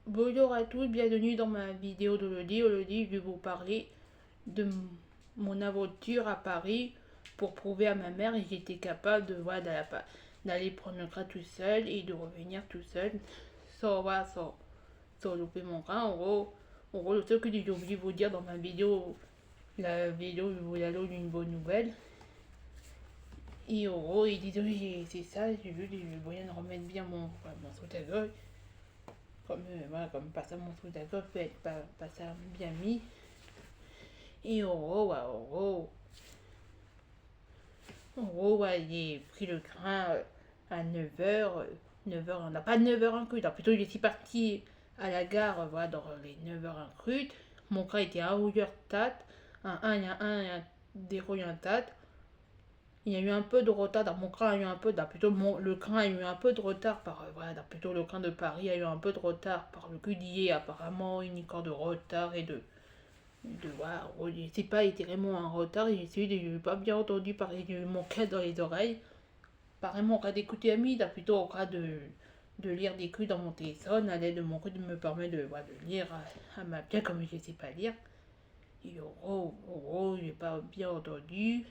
Bonjour à tous, bienvenue dans ma vidéo d'aujourd'hui. Aujourd'hui, je vais vous parler de mon aventure à Paris pour prouver à ma mère que j'étais capable de d'aller prendre le train tout seul et de revenir tout seul sans louper mon train. En gros, le seul que j'ai oublié de vous dire dans ma vidéo, la vidéo, je vous annonce une bonne nouvelle. Et en gros, il dit oui, c'est ça, j'ai vu, j'ai moyen de remettre bien mon soutien-gorge comme passer mon truc d'accord peut être pas ça bien mis. Et ouais, j'ai pris le train à 9h. 9h, on n'a pas 9h inclus. Plutôt, je suis parti à la gare voilà, dans les 9h inclus. Mon train était à 1h tat. Il y a un, il y a 0, il y a un tat. Il y a eu un peu de retard dans mon train, a eu un peu, le train a eu un peu de retard plutôt le train de Paris a eu un peu de retard par le QDA apparemment, une histoire de retard et voilà, c'est pas été vraiment un retard, j'ai pas bien entendu parler de mon cas dans les oreilles. Pas vraiment en cas d'écouter ami, plutôt en cas de lire des coups dans mon téléphone, à l'aide de mon coup de me permet de lire à ma bien comme je sais pas lire. Et j'ai pas bien entendu.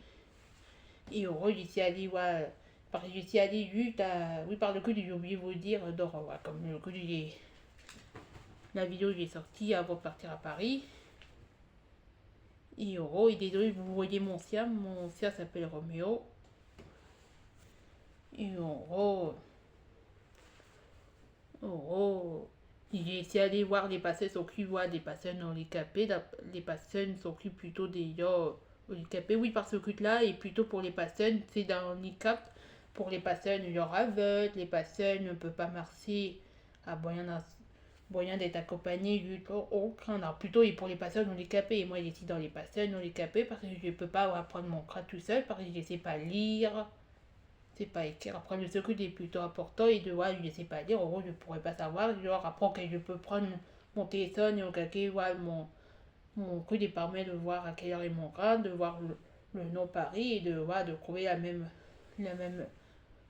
Et j'y suis allé, ouais, j'y suis allé juste à, oui, par le coup, j'ai oublié de vous dire, comme le coup, la vidéo est sortie avant de partir à Paris. Et désolé, vous voyez mon sien s'appelle Roméo. Et j'ai essayé d'aller voir les personnes s'occupent des personnes handicapées. Les personnes s'occupent plutôt des gens handicapés. Oui, parce que là, et plutôt pour les personnes, c'est d'un handicap. Pour les personnes genre aveugles, les personnes ne peuvent pas marcher à moyen d'être accompagnées au crâne. Alors plutôt et pour les personnes handicapées. Et moi, j'étais dans les personnes handicapées parce que je ne peux pas apprendre mon crâne tout seul, parce que je ne sais pas lire, c'est pas écrire. Après, le secret est plutôt important et de voir, je sais pas lire. En gros, je pourrais pas savoir. Genre, après, que je peux prendre mon téléphone et regarder mon coup des permet de voir à quelle heure est mon train, de voir le nom Paris et de trouver la même.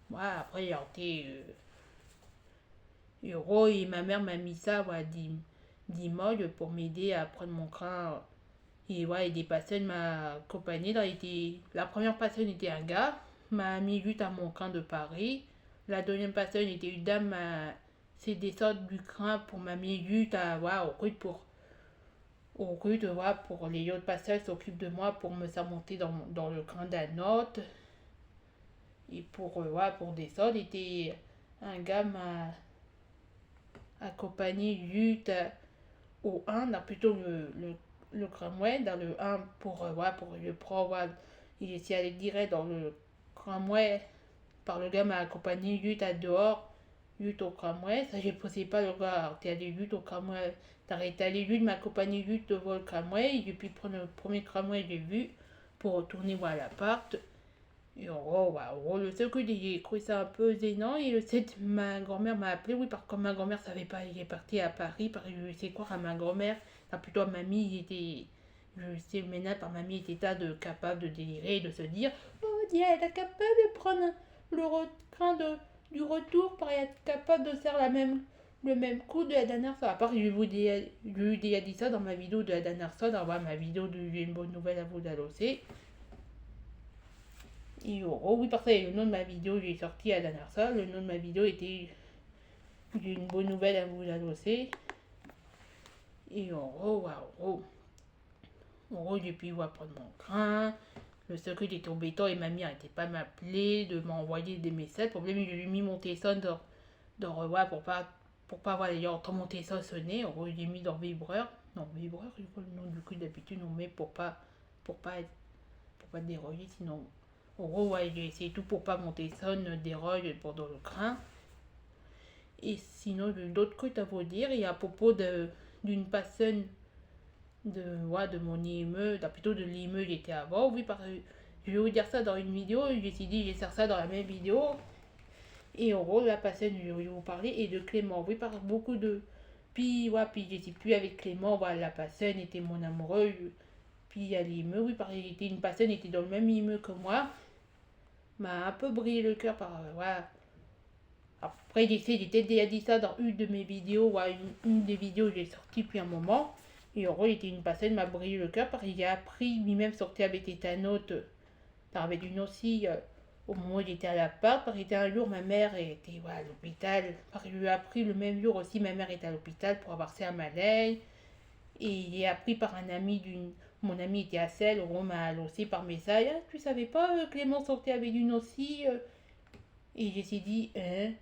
Voilà, après, j'ai été euro et ma mère m'a mis ça, voilà, 10 modes pour m'aider à prendre mon train. Et ouais, et des personnes m'a accompagné. La première personne était un gars, m'a mis juste à mon train de Paris. La deuxième personne était une dame, s'est descendue du train pour m'a mis juste à, voilà, au rue voilà, pour les autres passages s'occupent de moi pour me faire monter dans le train d'un autre. Et voilà, pour descendre, était un gars m'a accompagné juste au 1, dans plutôt le tramway, dans le 1 pour le prendre, voilà, il est allé direct dans le tramway par le gars m'a accompagné juste à dehors, juste au tramway. Ça, je posais pas le gars, t'es allé juste au tramway, t'es allé juste m'accompagner juste devant le tramway, j'ai pu prendre le premier tramway que j'ai vu pour retourner voir l'appart. Et le seul que j'ai trouvé ça un peu gênant, et le 7, ma grand-mère m'a appelé, oui, parce que ma grand-mère savait pas, il est parti à Paris, parce que je sais quoi, à ma grand-mère, plutôt à mamie, je sais maintenant par mamie était capable de délirer, de se dire, oh, dis, elle est capable de prendre train du retour, pour être capable de faire le même coup de la dernière fois. À part, je vous ai déjà dit ça dans ma vidéo de la dernière fois, dans ma vidéo de J'ai une bonne nouvelle à vous annoncer. Et oui, parce que le nom de ma vidéo, j'ai sorti à la dernière fois. Le nom de ma vidéo était J'ai une bonne nouvelle à vous annoncer. Et j'ai pu prendre mon train. Le secret était embêtant et ma mère n'arrêtait pas m'appeler, de m'envoyer des messages. Le problème, j'ai mis mon téléphone dans revoir pour pas avoir d'ailleurs entendre mon téléphone sonner. En gros, j'ai mis dans vibreur. Non, vibreur, je crois le nom du coup d'habitude on met pour pas déroger sinon. En gros, ouais, j'ai essayé tout pour pas mon téléphone déroge pendant le train. Et sinon, j'ai d'autres trucs à vous dire. Et à propos d'une personne de mon immeuble, plutôt de l'immeuble qui était avant, oui, je vais vous dire ça dans une vidéo. J'ai dit, je vais faire ça dans la même vidéo. Et en gros, la personne, je vais vous parler, et de Clément. Oui, par beaucoup de. Puis j'étais plus avec Clément. Voilà, la personne était mon amoureux. Puis il y a l'immeuble, oui, parce que une personne était dans le même immeuble que moi. M'a un peu brillé le cœur par. Voilà Après, j'étais déjà dit ça dans une de mes vidéos, ouais, une des vidéos que j'ai sorties depuis un moment. Et en gros, il était une personne m'a brûlé le cœur parce qu'il a appris lui-même sorti avec des tanotes, avec une aussi, au moment où il était à l'appart. Parce que un jour, ma mère était ouais, à l'hôpital. Parce que je lui ai appris le même jour aussi, ma mère était à l'hôpital pour avoir fait un malaise. Et il est appris par un ami d'une. Mon ami était à Celle, on m'a lancé par message. Ah, tu savais pas, Clément sortait avec une aussi Et j'ai dit, hein.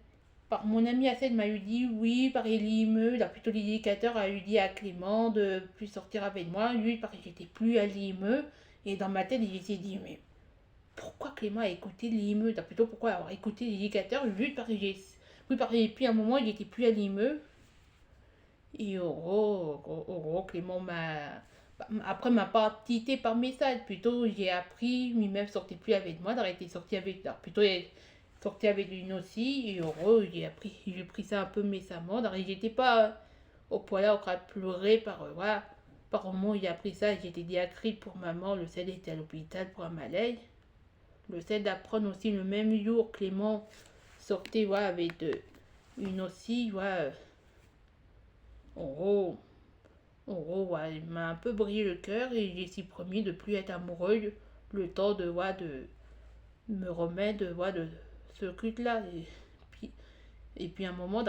Par mon ami Assed m'a eu dit oui, par l'IME, là plutôt l'éducateur a eu dit à Clément de plus sortir avec moi, lui parce que j'étais plus à l'IME, et dans ma tête j'ai dit mais pourquoi Clément a écouté l'IME, là plutôt pourquoi avoir écouté l'éducateur, juste parce que j'ai oui parce que depuis un moment il était plus à l'IME, et au gros Clément après m'a pas tité par message, plutôt j'ai appris, lui-même sortait plus avec moi, d'arrêter sorti avec, alors plutôt sorti avec une aussi, et heureux, j'ai pris ça un peu méchamment, alors j'étais pas au point là, au train de pleurer voilà, par au moment où j'ai appris ça, j'étais diacritée pour maman, le CED était à l'hôpital pour un malaise, le CED d'apprendre aussi le même jour, Clément sortait, voilà, avec une aussi, voilà, en gros, ouais, il m'a un peu brillé le cœur et j'ai si promis de plus être amoureuse le temps de me remettre de ce truc là et puis un moment